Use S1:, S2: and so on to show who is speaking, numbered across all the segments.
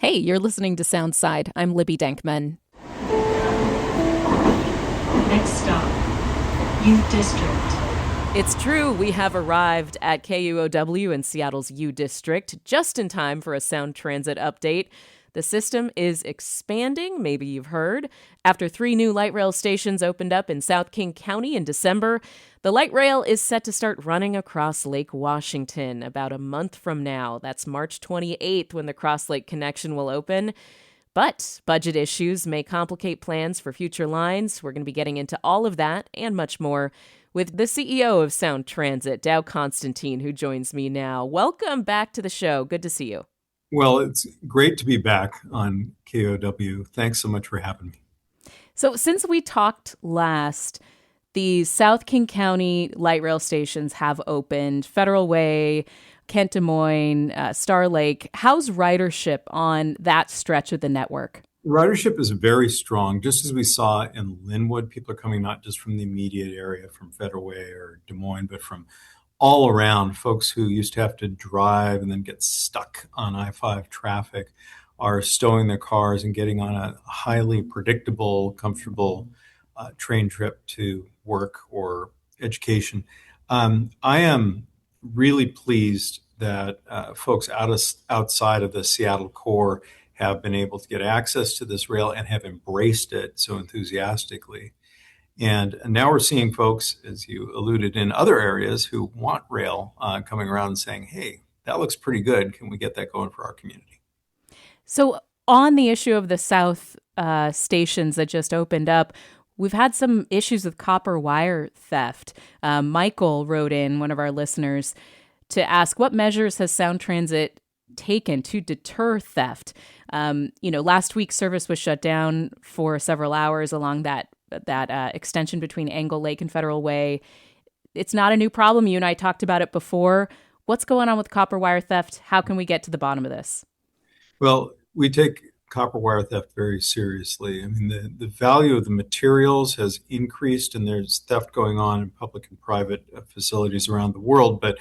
S1: Hey, you're listening to Soundside. I'm Libby Denkman.
S2: Next stop, U District.
S1: It's true, we have arrived at KUOW in Seattle's U District just in time for a Sound Transit update. The system is expanding, maybe you've heard. After 3 new light rail stations opened up in South King County in December, the light rail is set to start running across Lake Washington about a month from now. That's March 28th when the Crosslake connection will open. But budget issues may complicate plans for future lines. We're going to be getting into all of that and much more with the CEO of Sound Transit, KUOW Constantine, who joins me now. Welcome back to the show. Good to see you.
S3: Well, it's great to be back on KOW. Thanks so much for having me.
S1: So, since we talked last, the South King County light rail stations have opened. Federal Way, Kent Des Moines, Star Lake. How's ridership on that stretch of the network?
S3: Ridership is very strong, just as we saw in Linwood. People are coming not just from the immediate area, from Federal Way or Des Moines, but from all around. Folks who used to have to drive and then get stuck on I-5 traffic are stowing their cars and getting on a highly predictable, comfortable train trip to work or education. I am really pleased that folks outside of the Seattle core have been able to get access to this rail and have embraced it so enthusiastically. And now we're seeing folks, as you alluded, in other areas who want rail coming around and saying, hey, that looks pretty good. Can we get that going for our community?
S1: So, on the issue of the South stations that just opened up, we've had some issues with copper wire theft. Michael wrote in, one of our listeners, to ask what measures has Sound Transit taken to deter theft. Last week service was shut down for several hours along that extension between Angle Lake and Federal Way. It's not a new problem. You and I talked about it before. What's going on with copper wire theft? How can we get to the bottom of this?
S3: Well, we take copper wire theft very seriously. I mean, the value of the materials has increased, and there's theft going on in public and private facilities around the world. But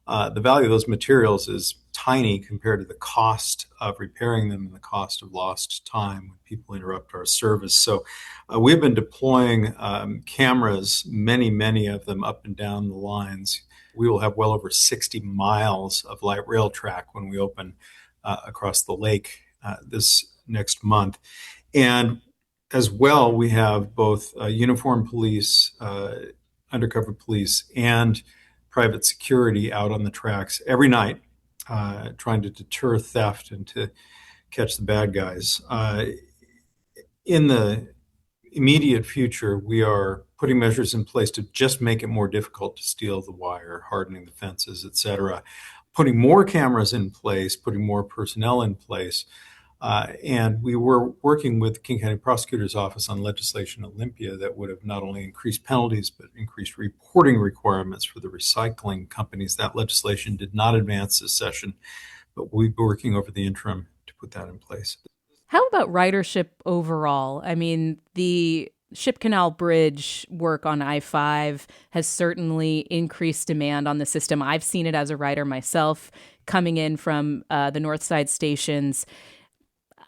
S3: the value of those materials is tiny compared to the cost of repairing them and the cost of lost time when people interrupt our service. So we've been deploying cameras, many of them up and down the lines. We will have well over 60 miles of light rail track when we open across the lake this next month. And as well, we have both uniformed police, undercover police, and private security out on the tracks every night, trying to deter theft and to catch the bad guys. In the immediate future, we are putting measures in place to just make it more difficult to steal the wire, hardening the fences, et cetera, putting more cameras in place, putting more personnel in place. And we were working with King County Prosecutor's Office on legislation Olympia that would have not only increased penalties, but increased reporting requirements for the recycling companies. That legislation did not advance this session, but we'll be working over the interim to put that in place.
S1: How about ridership overall? I mean, the Ship Canal Bridge work on I-5 has certainly increased demand on the system. I've seen it as a rider myself coming in from the North Side stations.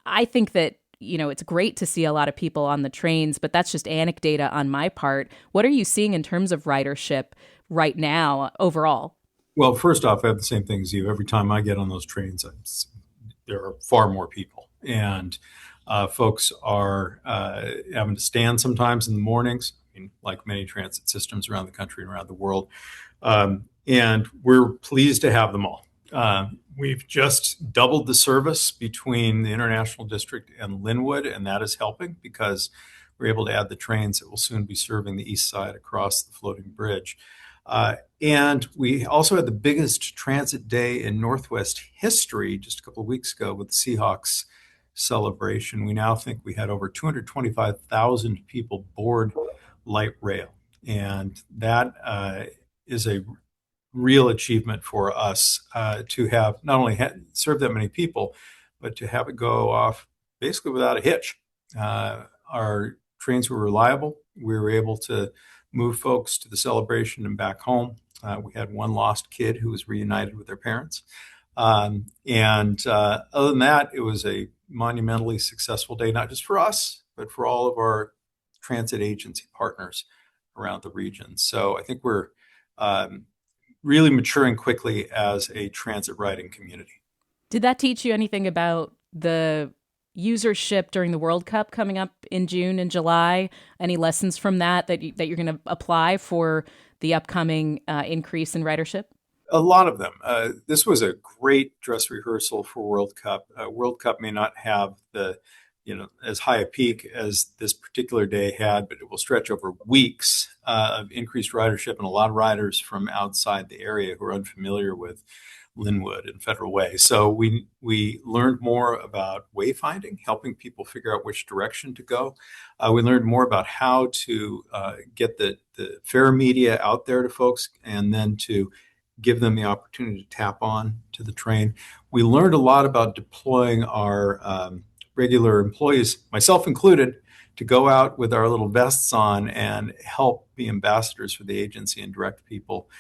S1: I think that, it's great to see a lot of people on the trains, but that's just anecdata on my part. What are you seeing in terms of ridership right now overall?
S3: Well, first off, I have the same thing as you. Every time I get on those trains, there are far more people. And folks are having to stand sometimes in the mornings, like many transit systems around the country and around the world. And we're pleased to have them all. We've just doubled the service between the International District and Linwood, and that is helping because we're able to add the trains that will soon be serving the east side across the floating bridge. And we also had the biggest transit day in Northwest history just a couple of weeks ago with the Seahawks celebration. We now think we had over 225,000 people board light rail. And that is a real achievement for us to have not only served that many people, but to have it go off basically without a hitch. Our trains were reliable. We were able to move folks to the celebration and back home. We had one lost kid who was reunited with their parents. And other than that, it was a monumentally successful day, not just for us, but for all of our transit agency partners around the region. So I think we're um, really maturing quickly as a transit riding community.
S1: Did that teach you anything about the usership during the World Cup coming up in June and July? Any lessons from that you're going to apply for the upcoming increase in ridership?
S3: A lot of them. This was a great dress rehearsal for World Cup. World Cup may not have the, as high a peak as this particular day had, but it will stretch over weeks of increased ridership and a lot of riders from outside the area who are unfamiliar with Linwood and Federal Way. So we learned more about wayfinding, helping people figure out which direction to go. We learned more about how to get the fare media out there to folks, and then to give them the opportunity to tap on to the train. We learned a lot about deploying our regular employees, myself included, to go out with our little vests on and help be ambassadors for the agency and direct people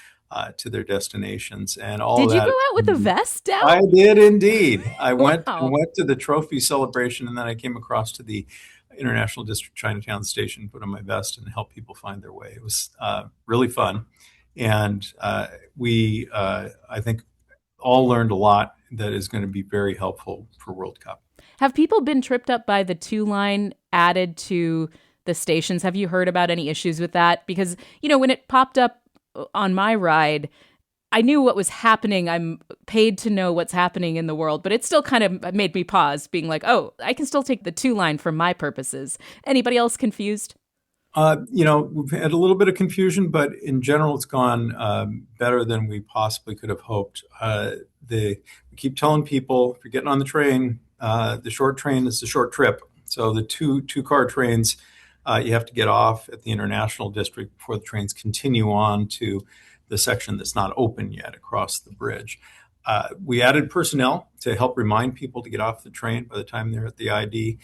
S3: to their destinations. And all of
S1: Did you go
S3: that.
S1: out with a vest down?
S3: I did indeed. I went
S1: Wow.
S3: to the trophy celebration, and then I came across to the International District Chinatown station, put on my vest, and helped people find their way. It was really fun. And I think, all learned a lot that is going to be very helpful for World Cup.
S1: Have people been tripped up by the two line added to the stations? Have you heard about any issues with that? Because, when it popped up on my ride, I knew what was happening. I'm paid to know what's happening in the world, but it still kind of made me pause, being like, oh, I can still take the two line for my purposes. Anybody else confused?
S3: We've had a little bit of confusion, but in general, it's gone better than we possibly could have hoped. We keep telling people, if you're getting on the train, the short train is the short trip. So the two car trains, you have to get off at the International District before the trains continue on to the section that's not open yet across the bridge. We added personnel to help remind people to get off the train by the time they're at the ID.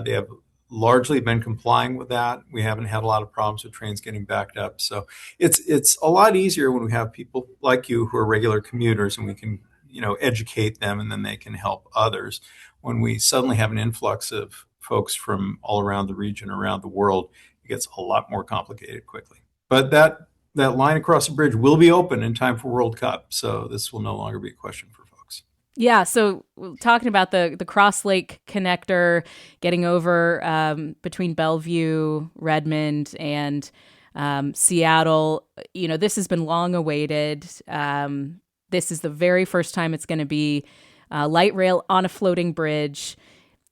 S3: They have largely been complying with that. We haven't had a lot of problems with trains getting backed up. So it's a lot easier when we have people like you who are regular commuters, and we can educate them, and then they can help others. When we suddenly have an influx of folks from all around the region, around the world, it gets a lot more complicated quickly. But that line across the bridge will be open in time for World Cup, so this will no longer be a question for folks.
S1: Yeah, so talking about the Crosslake connector, getting over between Bellevue, Redmond, and Seattle, this has been long awaited. This is the very first time it's going to be light rail on a floating bridge.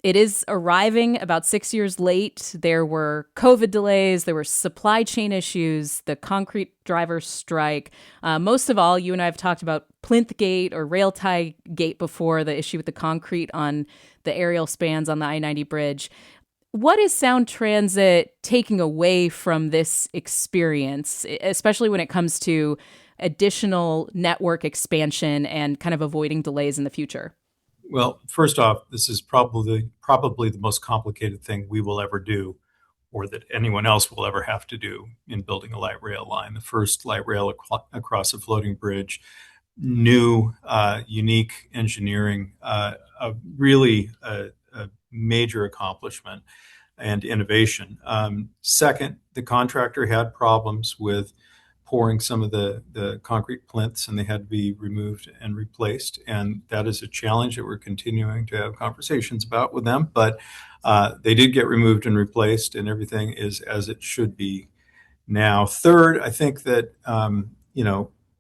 S1: It is arriving about 6 years late. There were COVID delays. There were supply chain issues, the concrete drivers strike. Most of all, you and I have talked about plinth gate or rail tie gate before, the issue with the concrete on the aerial spans on the I-90 bridge. What is Sound Transit taking away from this experience, especially when it comes to additional network expansion and kind of avoiding delays in the future?
S3: Well, first off, this is probably the most complicated thing we will ever do, or that anyone else will ever have to do in building a light rail line. The first light rail across a floating bridge, new, unique engineering, really a major accomplishment and innovation. Second, the contractor had problems with pouring some of the concrete plinths, and they had to be removed and replaced. And that is a challenge that we're continuing to have conversations about with them. But they did get removed and replaced, and everything is as it should be now. Third, I think that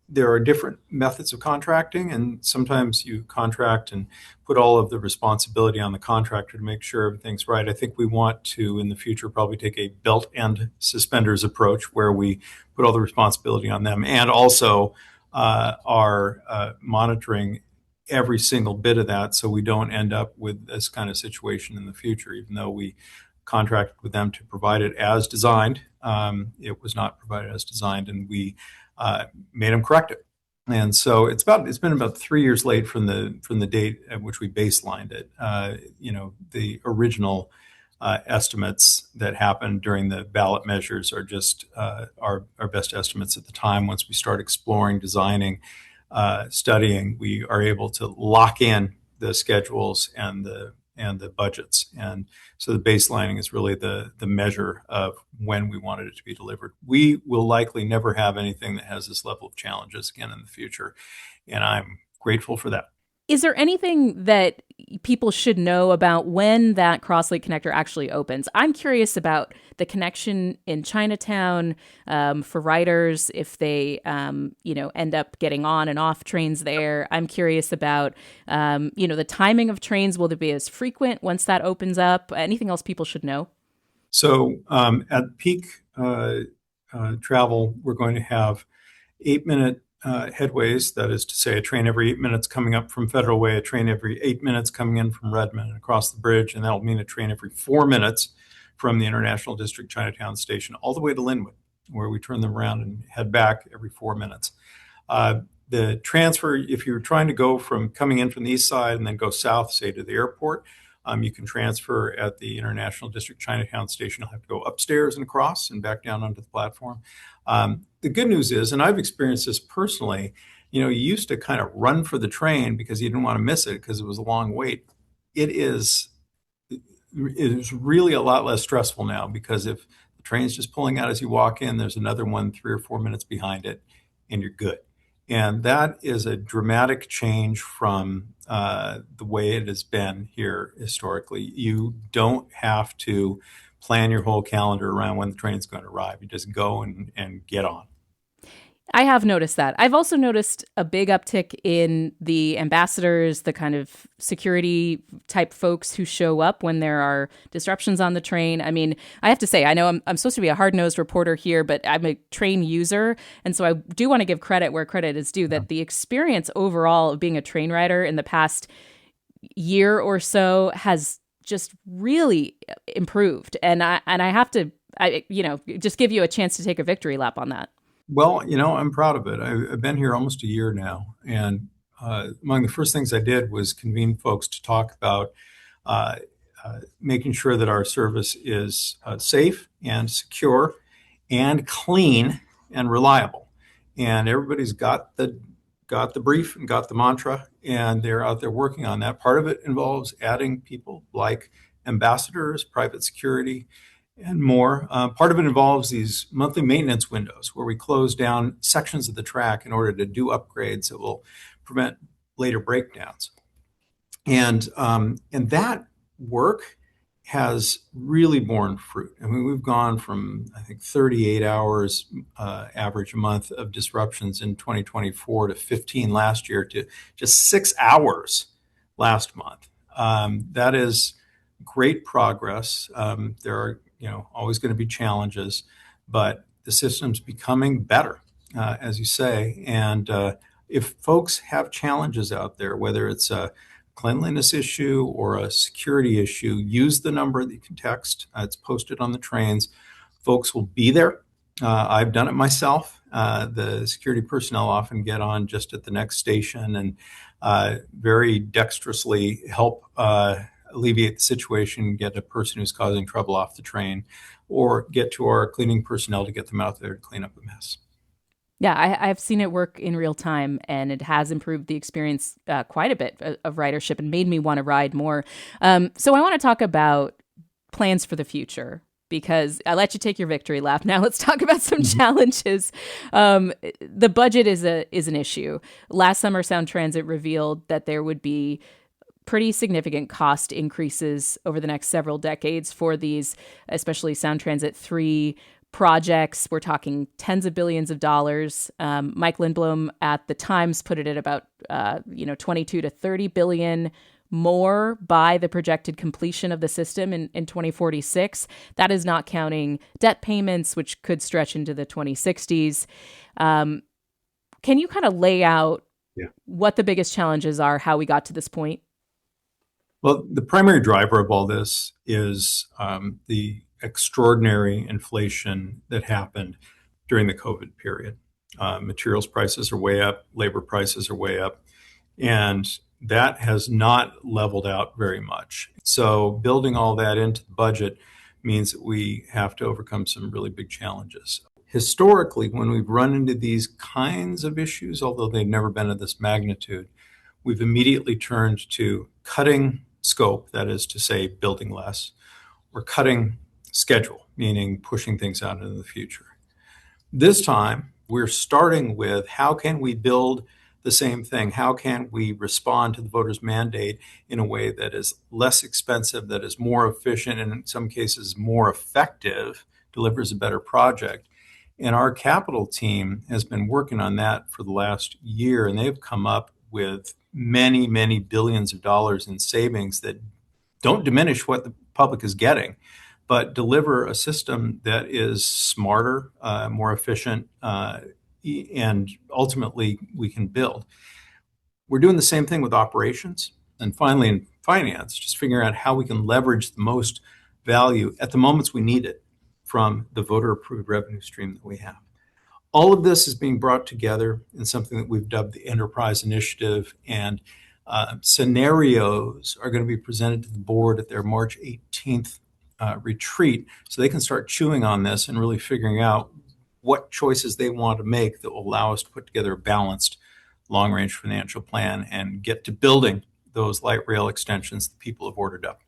S3: there are different methods of contracting, and sometimes you contract and put all of the responsibility on the contractor to make sure everything's right. I think we want to, in the future, probably take a belt and suspenders approach, where we put all the responsibility on them, and also are monitoring every single bit of that, so we don't end up with this kind of situation in the future. Even though we contracted with them to provide it as designed, it was not provided as designed, and we made them correct it. And so it's been about 3 years late from the date at which we baselined it. The original estimates that happened during the ballot measures are just our best estimates at the time. Once we start exploring, designing, studying, we are able to lock in the schedules and the budgets. And so the baselining is really the measure of when we wanted it to be delivered. We will likely never have anything that has this level of challenges again in the future. And I'm grateful for that.
S1: Is there anything that people should know about when that Crosslake connector actually opens? I'm curious about the connection in Chinatown for riders, if they, end up getting on and off trains there. I'm curious about, the timing of trains. Will they be as frequent once that opens up? Anything else people should know?
S3: So at peak travel, we're going to have 8-minute headways. That is to say, a train every 8 minutes coming up from Federal Way, a train every 8 minutes coming in from Redmond and across the bridge, and that'll mean a train every 4 minutes from the International District Chinatown Station all the way to Linwood, where we turn them around and head back every 4 minutes. The transfer, if you're trying to go from coming in from the east side and then go south, say to the airport, you can transfer at the International District Chinatown Station. You'll have to go upstairs and across and back down onto the platform. The good news is, and I've experienced this personally, you used to kind of run for the train because you didn't want to miss it because it was a long wait. It is really a lot less stressful now, because if the train's just pulling out as you walk in, there's another one 3 or 4 minutes behind it, and you're good. And that is a dramatic change from the way it has been here historically. You don't have to plan your whole calendar around when the train's going to arrive. You just go and get on.
S1: I have noticed that. I've also noticed a big uptick in the ambassadors, the kind of security type folks who show up when there are disruptions on the train. I mean, I have to say, I know I'm supposed to be a hard-nosed reporter here, but I'm a train user. And so I do want to give credit where credit is due, that the experience overall of being a train rider in the past year or so has just really improved. And I have to, just give you a chance to take a victory lap on that.
S3: Well, I'm proud of it. I've been here almost a year now. And among the first things I did was convene folks to talk about making sure that our service is safe and secure and clean and reliable. And everybody's got the brief and got the mantra, and they're out there working on that. Part of it involves adding people like ambassadors, private security, and more. Part of it involves these monthly maintenance windows where we close down sections of the track in order to do upgrades that will prevent later breakdowns. And that work has really borne fruit. I mean, we've gone from, I think, 38 hours average a month of disruptions in 2024 to 15 last year to just 6 hours last month. That is great progress. There are always going to be challenges, but the system's becoming better, as you say. And if folks have challenges out there, whether it's a cleanliness issue or a security issue, use the number that you can text. It's posted on the trains. Folks will be there. I've done it myself. The security personnel often get on just at the next station and very dexterously help alleviate the situation, get a person who's causing trouble off the train, or get to our cleaning personnel to get them out there to clean up the mess.
S1: Yeah, I've seen it work in real time, and it has improved the experience quite a bit of ridership and made me want to ride more. So I want to talk about plans for the future, because I let you take your victory lap. Now let's talk about some challenges. The budget is an issue. Last summer, Sound Transit revealed that there would be pretty significant cost increases over the next several decades for these, especially Sound Transit 3 projects. We're talking tens of billions of dollars. Mike Lindblom at the Times put it at about 22 to 30 billion more by the projected completion of the system in 2046. That is not counting debt payments, which could stretch into the 2060s. Can you kind of lay out what the biggest challenges are, how we got to this point?
S3: Well, the primary driver of all this is the extraordinary inflation that happened during the COVID period. Materials prices are way up, labor prices are way up, and that has not leveled out very much. So building all that into the budget means that we have to overcome some really big challenges. Historically, when we've run into these kinds of issues, although they've never been of this magnitude, we've immediately turned to cutting scope, that is to say, building less, or cutting schedule, meaning pushing things out into the future. This time, we're starting with how can we build the same thing? How can we respond to the voters' mandate in a way that is less expensive, that is more efficient, and in some cases more effective, delivers a better project? And our capital team has been working on that for the last year, and they've come up with many, many billions of dollars in savings that don't diminish what the public is getting, but deliver a system that is smarter, more efficient, and ultimately we can build. We're doing the same thing with operations. And finally, in finance, just figuring out how we can leverage the most value at the moments we need it from the voter-approved revenue stream that we have. All of this is being brought together in something that we've dubbed the Enterprise Initiative, and scenarios are going to be presented to the board at their March 18th retreat, so they can start chewing on this and really figuring out what choices they want to make that will allow us to put together a balanced long-range financial plan and get to building those light rail extensions that people have ordered up.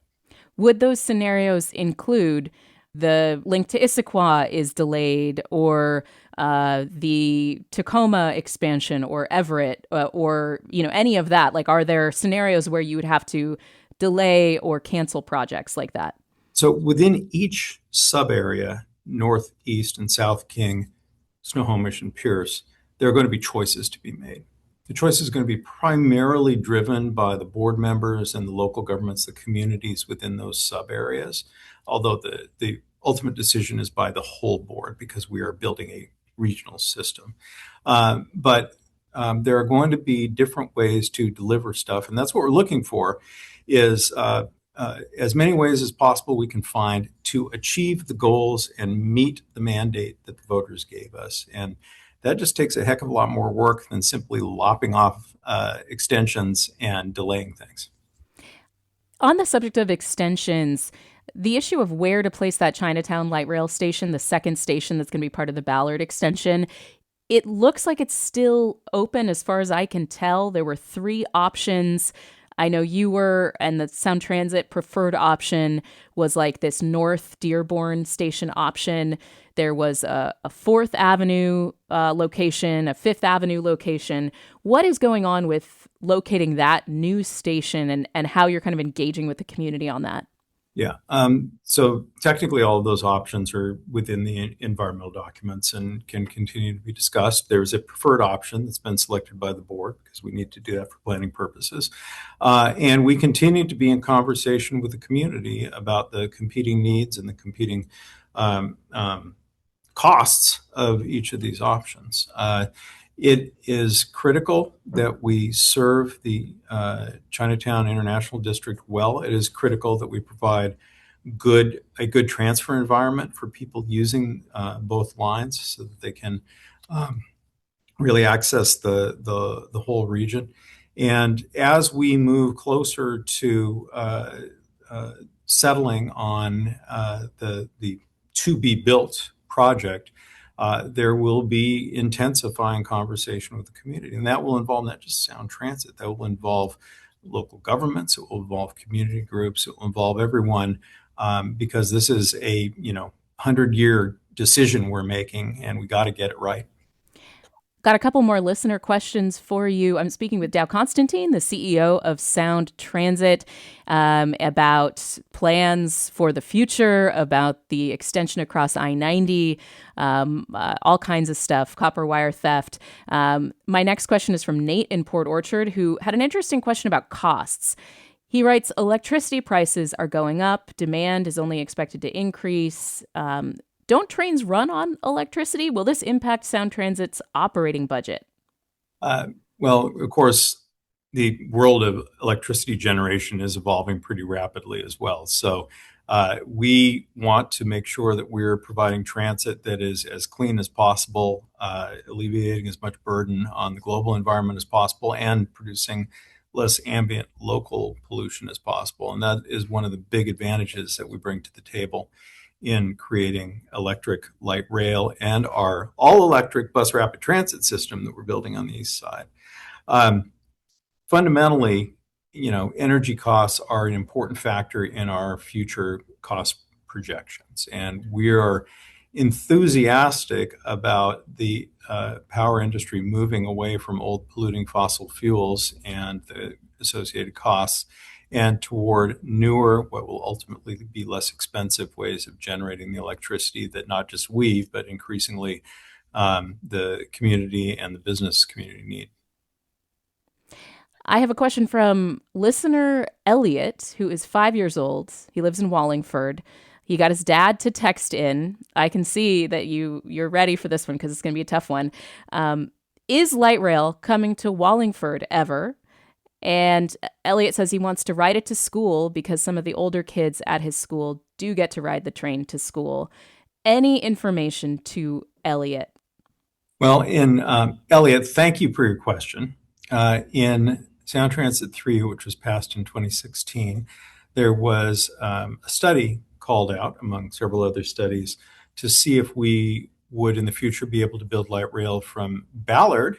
S1: Would those scenarios include the link to Issaquah is delayed, or the Tacoma expansion, or Everett, or any of that? Like, are there scenarios where you would have to delay or cancel projects like that?
S3: So within each sub-area, Northeast and South King, Snohomish and Pierce, there are going to be choices to be made. The choice is going to be primarily driven by the board members and the local governments, the communities within those sub-areas, although the ultimate decision is by the whole board because we are building a regional system. But there are going to be different ways to deliver stuff, and that's what we're looking for is as many ways as possible we can find to achieve the goals and meet the mandate that the voters gave us. And that just takes a heck of a lot more work than simply lopping off extensions and delaying things.
S1: On the subject of extensions, the issue of where to place that Chinatown light rail station, the second station that's going to be part of the Ballard extension, it looks like it's still open as far as I can tell. There were 3 options. I know you were, and the Sound Transit preferred option was like this North Dearborn station option. There was a 4th Avenue location, a 5th Avenue location. What is going on with locating that new station and how you're kind of engaging with the community on that?
S3: Yeah. So technically, all of those options are within the environmental documents and can continue to be discussed. There's a preferred option that's been selected by the board because we need to do that for planning purposes. And we continue to be in conversation with the community about the competing needs and the competing costs of each of these options. It is critical that we serve the Chinatown International District well. It is critical that we provide a good transfer environment for people using both lines so that they can really access the whole region. And as we move closer to settling on the to be built project, there will be intensifying conversation with the community. And that will involve not just Sound Transit, that will involve local governments, it will involve community groups, it will involve everyone, because this is a 100-year decision we're making, and we got to get it right.
S1: Got a couple more listener questions for you. I'm speaking with Constantine, the CEO of Sound Transit, about plans for the future, about the extension across I-90, all kinds of stuff, copper wire theft. My next question is from Nate in Port Orchard, who had an interesting question about costs. He writes, electricity prices are going up. Demand is only expected to increase. Don't trains run on electricity? Will this impact Sound Transit's operating budget?
S3: Well, of course, the world of electricity generation is evolving pretty rapidly as well. So we want to make sure that we're providing transit that is as clean as possible, alleviating as much burden on the global environment as possible, and producing less ambient local pollution as possible. And that is one of the big advantages that we bring to the table. in creating electric light rail and our all-electric bus rapid transit system that we're building on the east side. Fundamentally, energy costs are an important factor in our future cost projections, and we are enthusiastic about the power industry moving away from old polluting fossil fuels and the associated costs and toward newer, what will ultimately be less expensive ways of generating the electricity that not just we, but increasingly the community and the business community need.
S1: I have a question from listener Elliot, who is 5 years old. He lives in Wallingford. He got his dad to text in. I can see that you're ready for this one because it's going to be a tough one. Is light rail coming to Wallingford ever? And Elliot says he wants to ride it to school because some of the older kids at his school do get to ride the train to school. Any information to Elliot?
S3: Well, Elliot, thank you for your question. In Sound Transit 3, which was passed in 2016, there was a study called out, among several other studies, to see if we would in the future be able to build light rail from Ballard,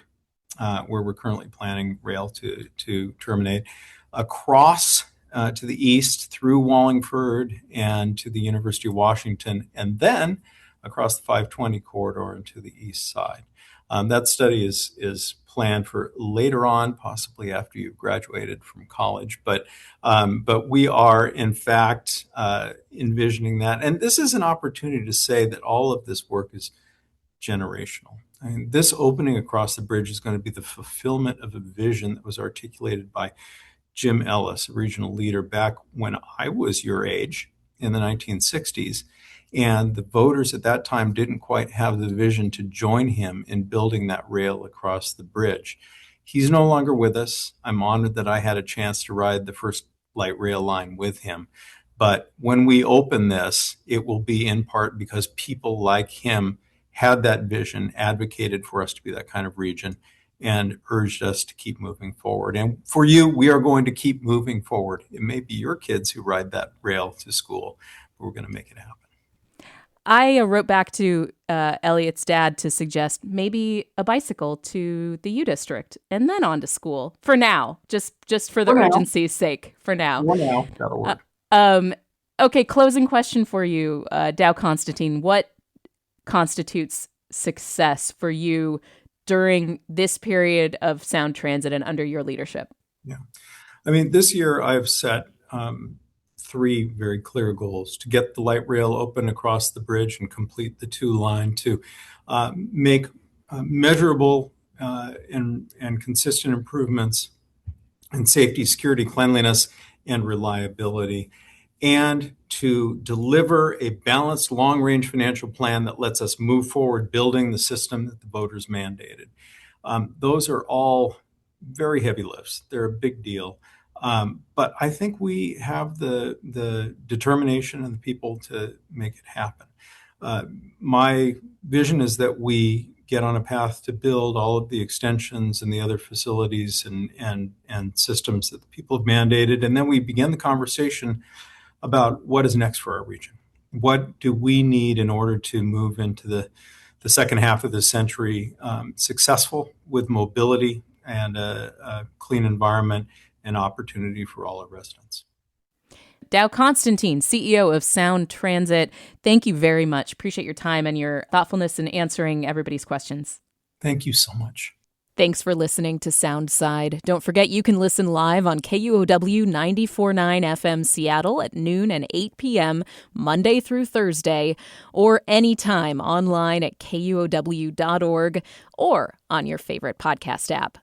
S3: where we're currently planning rail to terminate, across to the east through Wallingford and to the University of Washington, and then across the 520 corridor and to the east side. That study is planned for later on, possibly after you've graduated from college. But we are, in fact, envisioning that. And this is an opportunity to say that all of this work is generational. I mean, this opening across the bridge is going to be the fulfillment of a vision that was articulated by Jim Ellis, a regional leader back when I was your age in the 1960s. And the voters at that time didn't quite have the vision to join him in building that rail across the bridge. He's no longer with us. I'm honored that I had a chance to ride the first light rail line with him. But when we open this, it will be in part because people like him had that vision, advocated for us to be that kind of region, and urged us to keep moving forward. And for you, we are going to keep moving forward. It may be your kids who ride that rail to school, but we're going to make it happen.
S1: I wrote back to Elliot's dad to suggest maybe a bicycle to the U District and then on to school for now, just for the urgency's sake. For now,
S3: that'll work.
S1: Okay, closing question for you, Dow Constantine. What constitutes success for you during this period of Sound Transit and under your leadership?
S3: Yeah, I mean, this year I've set 3 very clear goals: to get the light rail open across the bridge and complete the 2 line, to make measurable and consistent improvements in safety, security, cleanliness, and reliability, and to deliver a balanced long-range financial plan that lets us move forward building the system that the voters mandated. Those are all very heavy lifts. They're a big deal. But I think we have the determination and the people to make it happen. My vision is that we get on a path to build all of the extensions and the other facilities and systems that the people have mandated, and then we begin the conversation about what is next for our region. What do we need in order to move into the second half of the century successful with mobility and a clean environment and opportunity for all our residents.
S1: Dow Constantine, CEO of Sound Transit, thank you very much. Appreciate your time and your thoughtfulness in answering everybody's questions.
S3: Thank you so much.
S1: Thanks for listening to Soundside. Don't forget you can listen live on KUOW 94.9 FM Seattle at noon and 8 p.m. Monday through Thursday, or anytime online at KUOW.org or on your favorite podcast app.